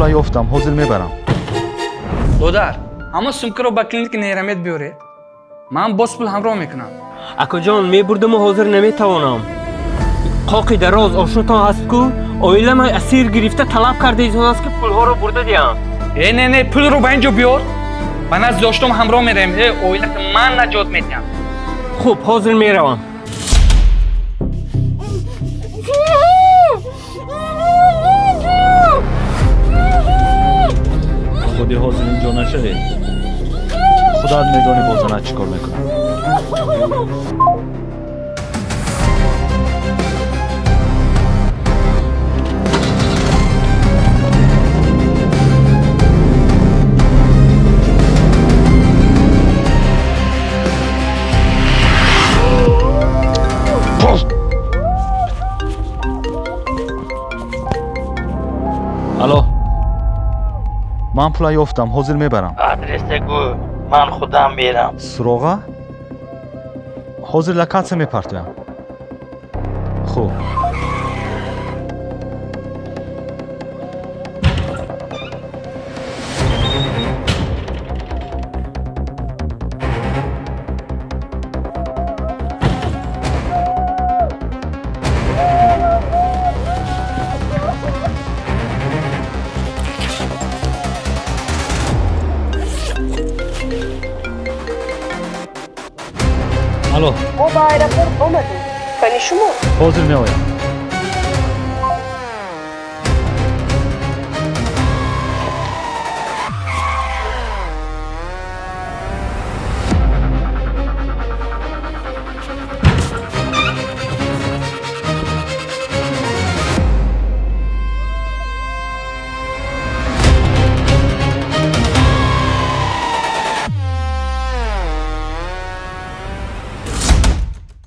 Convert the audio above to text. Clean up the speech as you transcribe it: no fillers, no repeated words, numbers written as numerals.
پولا یافتم حاضر میبرم. دودر اما سمکه رو با کلینیک نیرمید بیاره. من باز پول همراه میکنم. اکا جان میبردم و حاضر نمیتوانم. قاقی دراز آشناتان هست کو اویله من اسیر گرفته طلب کرده ایزان است که پولها رو برده دیم. نه پول رو با اینجا بیار. من از داشتم همراه میرم. اویله که من نجات میدم. خوب حاضر میروم. خودی حاضر اینجا نشده. خدا میدونه بازنه چیکار میکنم. الو من پولا یافتم حاضر میبرم. آدرس گو من خودم میرم. سراغه حاضر لکاتسه میپرتویم. خوب الو ما با ایرپورت آمدیم. کنی شما؟ حاضر میایم.